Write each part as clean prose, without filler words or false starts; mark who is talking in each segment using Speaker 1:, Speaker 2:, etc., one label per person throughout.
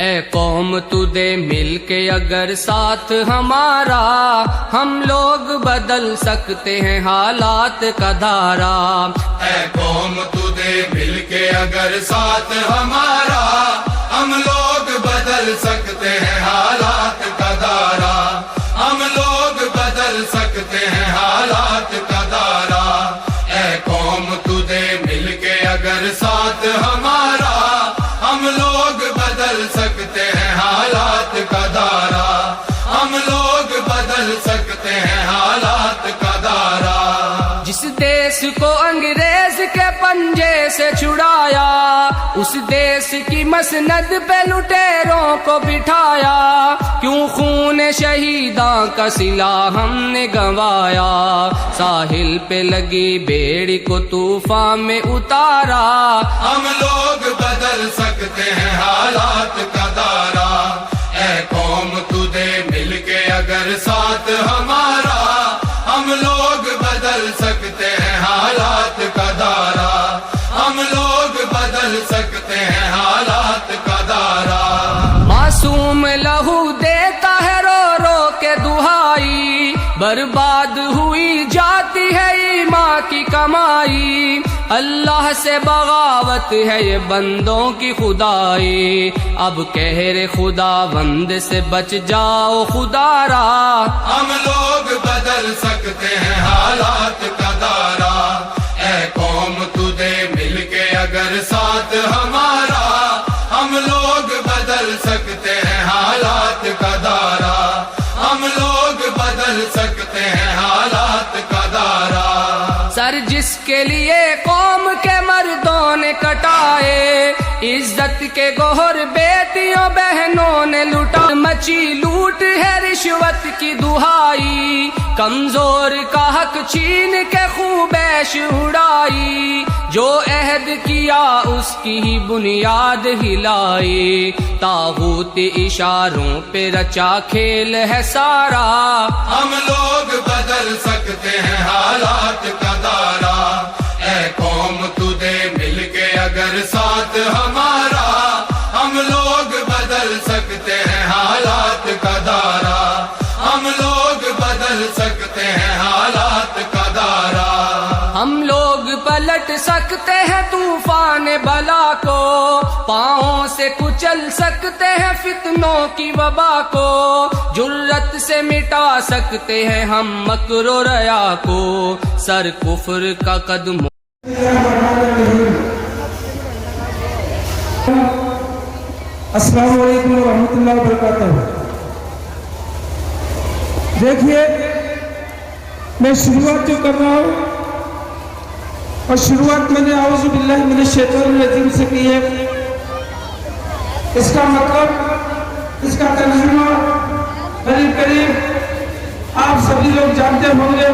Speaker 1: ए कौम तू दे मिलके अगर साथ हमारा, हम लोग बदल सकते हैं हालात का धारा।
Speaker 2: ए कौम तू दे मिलके अगर साथ हमारा, हम लोग बदल सकते हैं हालात का धारा। हम लोग बदल सकते हैं हालात का धारा। ए कौम तू दे मिलके अगर साथ हमारा, हम लोग बदल सकते हैं हालात का धारा। हम लोग बदल सकते हैं हालात का धारा।
Speaker 1: जिस देश को अंग्रेज के पंजे से छुड़ाया, उस देश की मसनद पे लुटेरों को बिठाया। क्यों खून शहीदां का सिला हमने गंवाया, साहिल पे लगी बेड़ी को तूफान में उतारा।
Speaker 2: हम लोग बदल सकते हैं हालात का धारा। ए कौम तू दे मिलके अगर साथ हमारा, हम लोग बदल सकते हैं हालात का धारा। हम लोग बदल सकते हैं हालात का धारा।
Speaker 1: मासूम लहू देता है रो रो के दुहाई, बर्बाद हुई जाती है ईमान की कमाई। अल्लाह से बगावत है ये बंदों की खुदाई, अब कहरे खुदावंद से बच जाओ खुदारा।
Speaker 2: हम लोग बदल सकते हैं हालात का धारा। ए कौम तू दे मिलके अगर साथ हमारा, हम लोग बदल सकते हैं हालात का धारा। हम लोग बदल सकते हैं हालात का धारा।
Speaker 1: सर जिसके लिए कौम के मर्दों ने कटाए, इज्जत के गोहर बेटियों बहनों ने लुटा। मची लूट है रिश्वत की दुहाई, कमजोर का हक छीन के खूबैश उड़ाई। जो अहद किया उसकी ही बुनियाद हिलाई, तागूत इशारों पे रचा खेल है सारा।
Speaker 2: हम लोग बदल सकते हैं हालात का धारा। ए कौम तू दे मिलके अगर साथ हमारा, हम लोग बदल सकते हैं हालात का धारा। हम लोग बदल सकते हैं हालात का धारा।
Speaker 1: हम लोग पलट सकते हैं तूफान बला को, पाँवों से कुचल सकते हैं फितनों की वबा को। जुर्रत से मिटा सकते हैं हम मकरो रया को, सर कुफ्र का कदम।
Speaker 3: अस्सलाम वालेकुम रहमतुल्लाहि व बरकातहू। देखिए, मैं शुरुआत जो कर रहा हूँ, और शुरुआत मैंने आऊज़ु बिल्लाहि मिनश शैतानिर रजीम से की है। इसका मतलब, इसका तर्जुमा करीब करीब आप सभी लोग जानते होंगे।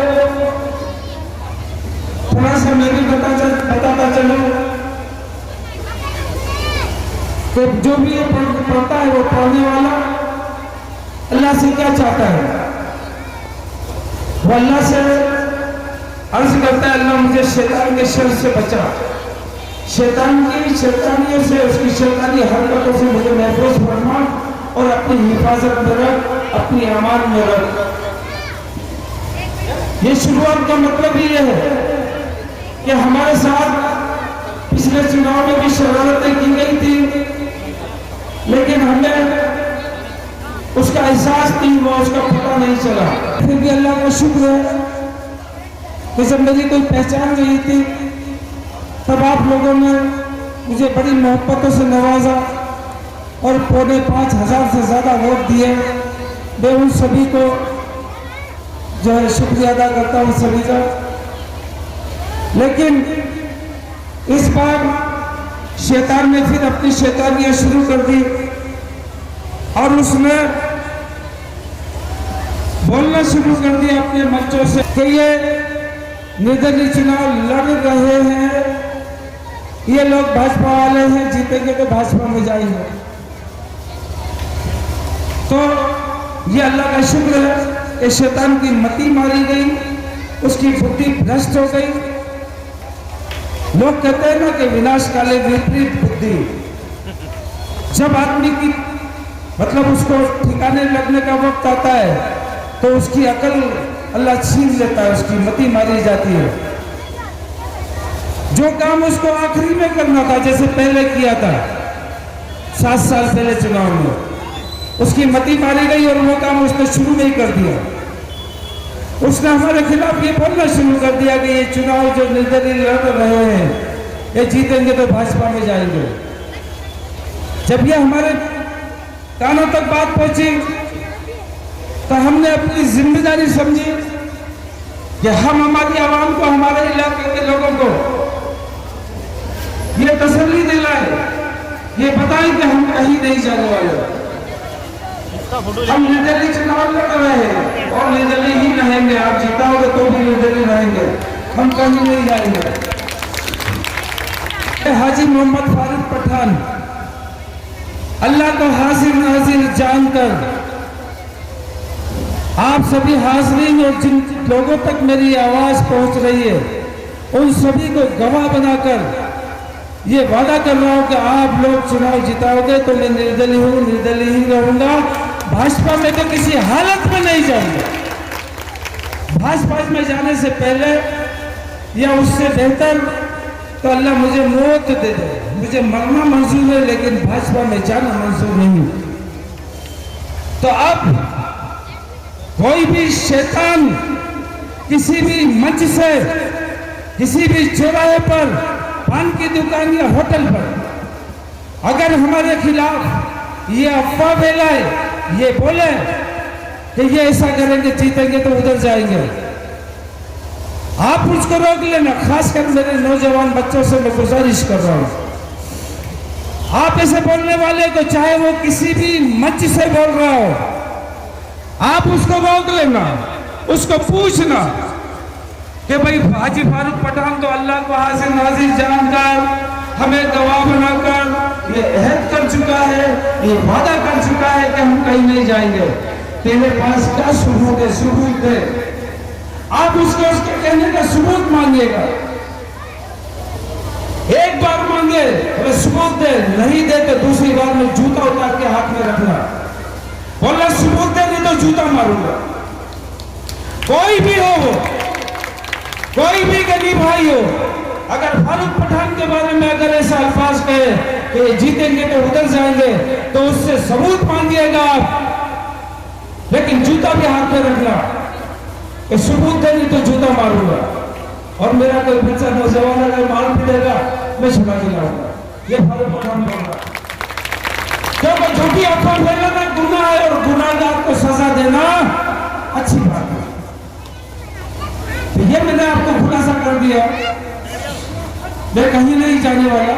Speaker 3: थोड़ा सा मैं भी बताता चलूँ कि जो भी ये पढ़ता है, वो पढ़ने वाला अल्लाह से क्या चाहता है? वो अल्लाह से अर्ज करता है, अल्लाह मुझे शैतान के शर से बचा, शैतान की शैतानियों से, उसकी शैतानी हरकतों से मुझे महफूज फरमा और अपनी हिफाजत में रख, अपनी अमान में रख। ये शुरुआत का मतलब ही ये है कि हमारे साथ पिछले चुनाव में भी शरारतें की गई थी, लेकिन हमें उसका एहसास नहीं हुआ, उसका पता नहीं चला। फिर भी अल्लाह का शुक्र है कि जब मेरी कोई पहचान गई थी, तब आप लोगों ने मुझे बड़ी मोहब्बतों से नवाजा और 4,500 से ज़्यादा वोट दिए। मैं उन सभी को जो है शुक्रिया अदा करता हूँ सभी का। लेकिन इस बार शैतान ने फिर अपनी शैतानियाँ शुरू कर दी और उसने बोलना शुरू कर दिया अपने मंचों से कि ये निर्दलीय चुनाव लड़ रहे हैं, ये लोग भाजपा वाले हैं, जीतेंगे तो भाजपा में जाएंगे। तो ये अल्लाह का शुक्र है कि शैतान की मति मारी गई, उसकी बुद्धि भ्रष्ट हो गई। लोग कहते हैं ना कि विनाश काले विपरीत बुद्धि। जब आदमी की मतलब उसको ठिकाने लगने का वक्त आता है तो उसकी अकल अल्लाह छीन लेता है, उसकी मति मारी जाती है। जो काम उसको आखिरी में करना था, जैसे पहले किया था 7 साल पहले चुनाव में, उसकी मति मारी गई और वो काम उसने शुरू में ही कर दिया। उसने हमारे खिलाफ ये बोलना शुरू कर दिया कि ये चुनाव जो निर्दलीय लड़ रहे हैं ये जीतेंगे तो भाजपा में जाएंगे। जब ये हमारे कानों तक बात पहुंची तो हमने अपनी जिम्मेदारी समझी कि हम हमारी आवाम को, हमारे इलाके के लोगों को ये तसल्ली दिलाए, ये बताएं कि हम कहीं नहीं जाने वाले। हम निर्दलीय चुनाव लड़ रहे हैं और निर्दलीय ही रहेंगे। आप जीताओगे तो भी निर्दलीय रहेंगे, हम कहीं नहीं जाएंगे। हाजी मोहम्मद फारूक पठान अल्लाह को हाजिर नाजिर जानकर आप सभी हाज़रीन और जिन लोगों तक मेरी आवाज पहुंच रही है उन सभी को गवाह बनाकर ये वादा कर रहा हूं कि आप लोग चुनाव जिताओगे तो मैं निर्दलीय हूं, निर्दलीय ही रहूंगा। भाजपा में तो किसी हालत में नहीं जाऊंगा। भाजपा में जाने से पहले या उससे बेहतर तो अल्लाह मुझे मौत दे दे, मुझे मरना मंजूर है लेकिन भाजपा में जाना मंजूर नहीं। तो अब कोई भी शैतान किसी भी मंच से, किसी भी चौराहे पर, पान की दुकान या होटल पर अगर हमारे खिलाफ ये अफवाह फैलाए, ये बोले कि ये ऐसा करेंगे जीतेंगे तो उधर जाएंगे, आप मुझको रोक लेना। खासकर मेरे नौजवान बच्चों से मैं गुजारिश कर रहा हूं, आप ऐसे बोलने वाले को चाहे वो किसी भी मंच से बोल रहा हो, आप उसको रोक लेना, उसको पूछना कि भाई हाजी फारूक पठान तो अल्लाह को हाजिर नाजिर जानकर हमें गवाह बनाकर ये अहद कर चुका है, ये वादा कर चुका है कि हम कहीं नहीं जाएंगे। तेरे पास क्या सबूत है? आप उसके कहने का सबूत मांगिएगा। एक बार मांगे अरे सबूत दे, नहीं दे तो दूसरी बार में जूता उतार के हाथ में रखना, बोला सबूत दे नहीं तो जूता मारूंगा। कोई भी हो वो, कोई भी गली भाई हो, अगर फारूक पठान के बारे में अगर ऐसा अल्फाज कहे कि जीतेंगे तो उधर जाएंगे तो उससे सबूत मांगिएगा आप, लेकिन जूता भी हाथ में रखना कि सबूत दे नहीं तो जूता मारूंगा। और मेरा कोई बच्चा नौजवान अगर मार पीटेगा मैं छुड़ा के लाऊंगा। ये फारूक पठान बोल रहा, क्योंकि झूठी अफवाह फैलाना गुनाह है और गुनाहगार को सजा देना अच्छी बात है। तो ये मैंने आपको खुलासा कर दिया, मैं कहीं नहीं जाने वाला।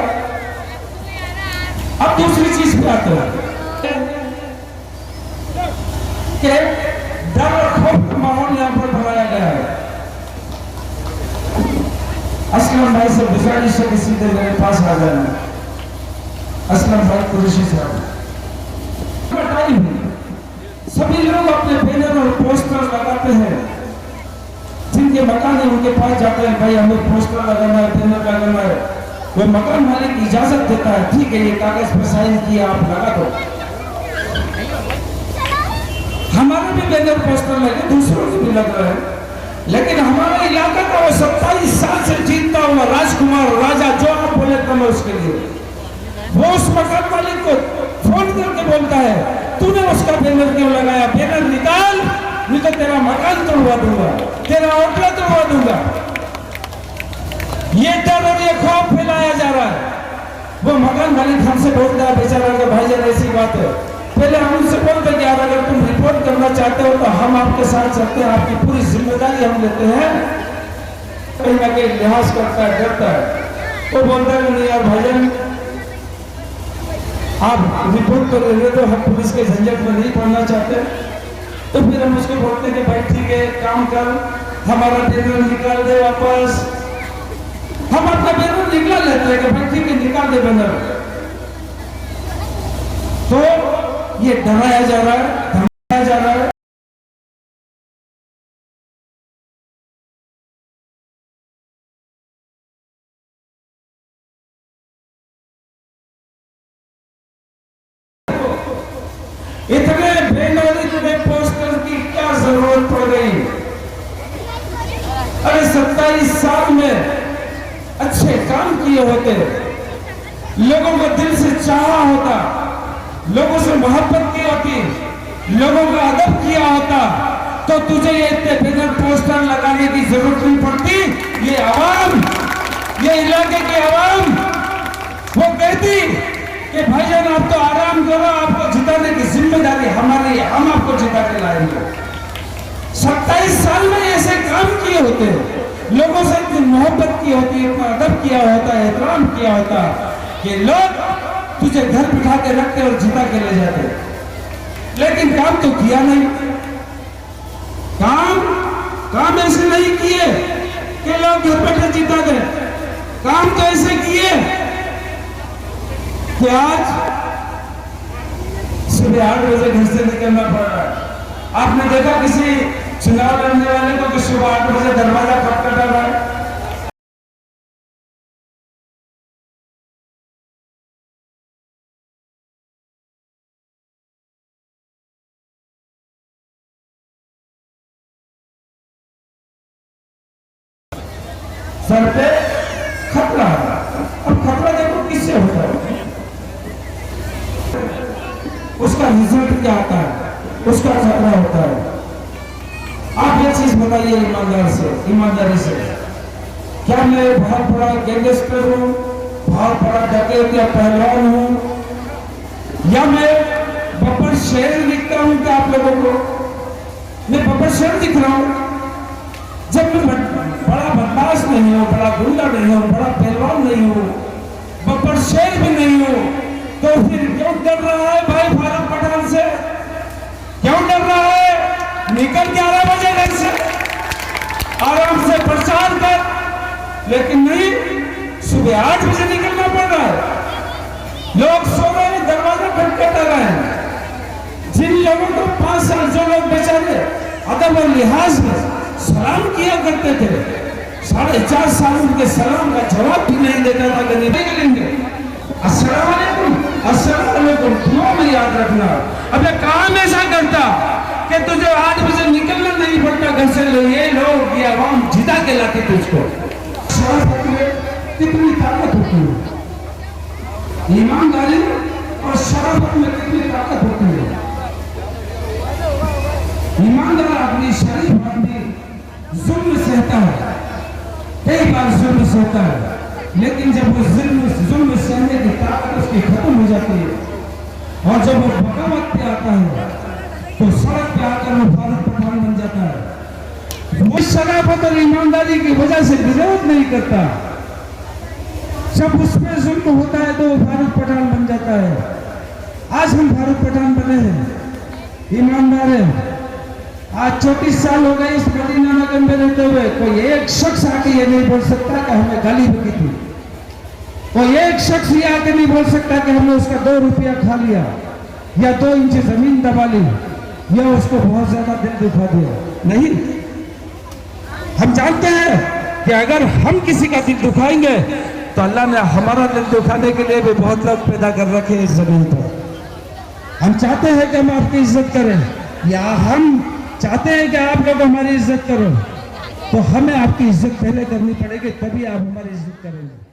Speaker 3: अब दूसरी चीज पे आते हैं कि डर और खौफ का माहौल यहां पर बनाया गया है। असलम भाई से गुजारिश है कि सीधे मेरे पास आ जाना। असलम भाई कुरैशी साहब, सभी लोग अपने बैनर और पोस्टर लगाते हैं, जिनके मकान है उनके पास जाते हैं, भाई हमें पोस्टर लगाना है, बैनर लगाना है। वो मकान मालिक इजाजत देता है, ठीक है ये कागज पर साइन किया आप लगा दो। हमारे भी बैनर पोस्टर लगे, दूसरों के भी लग रहे हैं, लेकिन हमारा इलाका का वो 27 साल से जीतता हुआ राजकुमार राजा जो आप बोले तो मैं उसके लिए, वो उस मकान मालिक को फोन करके बोलता है तूने उसका बैनर क्यों लगाया, बैनर निकाल नहीं तो तेरा मकान तोड़वा दूंगा, तेरा होटल तोड़वा दूंगा। ये डर और ये खौफ फैलाया जा रहा है। वो मकान मालिक हमसे बोलता है बेचारा कि भाईजान ऐसी बात है, पहले हम उनसे बोलते कि यार अगर तुम रिपोर्ट करना चाहते हो तो हम आपके साथ चलते हैं, आपकी पूरी जिम्मेदारी हम लेते हैं। कहीं ना कहीं लिहाज करता है, डरता है। वो बोलता है नहीं यार भाईजान आप रिपोर्ट कर रहे हो तो हम पुलिस के झंझट में नहीं पड़ना चाहते। तो फिर हम उसको बोलते हैं कि भाई ठीक है काम कर, हमारा बैनर निकाल दे वापस। हम अपना बैनर निकाल लेते हैं कि भाई ठीक है निकाल दे बैनर। तो ये डराया जा रहा है, धमकाया जा रहा है। काम किए होते, लोगों को दिल से चाहा होता, लोगों से मोहब्बत की होती, लोगों का अदब किया होता, तो तुझे ये इतने बैनर पोस्टर लगाने की जरूरत नहीं पड़ती। ये आवाम, ये इलाके की आवाम वो कहती कि भाईजान आप तो आराम करो, आपको जिताने की जिम्मेदारी हमारी, हम आपको जिता के लाएंगे। 27 साल में ऐसे काम किए होते, लोगों से इतनी मोहब्बत की होती, इतना अदब किया होता, एहतराम किया होता कि लोग तुझे घर बिठा के रखते और जिता के ले जाते। लेकिन काम तो किया नहीं, काम ऐसे नहीं किए कि लोग घर बैठे जिता गए। काम तो ऐसे किए कि आज सुबह 8 बजे घर से निकलना पड़ रहा है। आपने देखा किसी चुनाव लड़ने वाले को कि सुबह 8 बजे दरवाजा खटखटा रहा है? सर पे खतरा है। अब खतरा देखो किससे होता है, उसका रिजल्ट क्या आता है, उसका खतरा होता है। आप ये चीज बताइए ईमानदारी से, क्या मैं बहुत बड़ा गैंगस्टर हूँ, बहुत बड़ा डकैत या पहलवान हूँ, या मैं बब्बर शेर दिखता हूँ क्या आप लोगों को? मैं बब्बर शेर दिख रहा हूँ? जब मैं बड़ा बदमाश नहीं हूँ, बड़ा गुंडा नहीं हूँ, बड़ा पहलवान नहीं हूँ, बब्बर शेर भी नहीं हूँ, तो फिर क्यों डर रहा है भाई फारूक पठान से? क्यों डर रहा है? निकल 11 बजे घर से, आराम से प्रचार कर। लेकिन नहीं, सुबह 8 बजे निकलना पड़ रहा है। लोग सो रहे हैं, दरवाजा खटखटा रहे हैं। जिन लोगों को 5 साल जो लोग बेचारे अदब और लिहाज में सलाम किया करते थे, 4.5 साल उनके सलाम का जवाब भी नहीं देता था कि नहीं लेंगे। अस्सलाम वालेकुम, अस्सलाम वालेकुम, दुआ में याद रखना। अब ये काम ऐसा करता कि तुझे 8 बजे निकलना नहीं पड़ता घर से। ये लोग, ये आवाम जिता के लाती तुझको। शराफत में कितनी ताकत होती है, ईमानदारी और शराफत में कितनी ताकत होती है। ईमानदार आदमी, शरीफ आदमी जुल्म सहता है, कई बार जुल्म सहता है, लेकिन जब वो जुल्म सहने की ताकत उसकी खत्म हो जाती है और जब वो बगावत पे आता है तो सड़क पे आकर वो फारूक पठान बन जाता है। वो शराफत और ईमानदारी की वजह से विरोध नहीं करता, जब उसमें जुल्म होता है तो वो फारूक पठान बन जाता है। आज हम फारूक पठान बने हैं, ईमानदार हैं। आज 34 साल हो गए इस मदीना नगर में रहते हुए। कोई एक शख्स आके ये नहीं बोल सकता कि हमें गाली बकी थी, कोई एक शख्स ये आके नहीं बोल सकता कि हमने उसका 2 रुपया खा लिया या 2 इंच जमीन दबा ली या उसको बहुत ज्यादा दिल दुखा दिया। नहीं, हम जानते हैं कि अगर हम किसी का दिल दुखाएंगे तो अल्लाह ने हमारा दिल दुखाने के लिए भी बहुत लोग पैदा कर रखे हैं इस जमीन पर। हम चाहते हैं कि हम आपकी इज्जत करें, या हम चाहते हैं कि आप लोग हमारी इज्जत करो, तो हमें आपकी इज्जत पहले करनी पड़ेगी, तभी आप हमारी इज्जत करेंगे।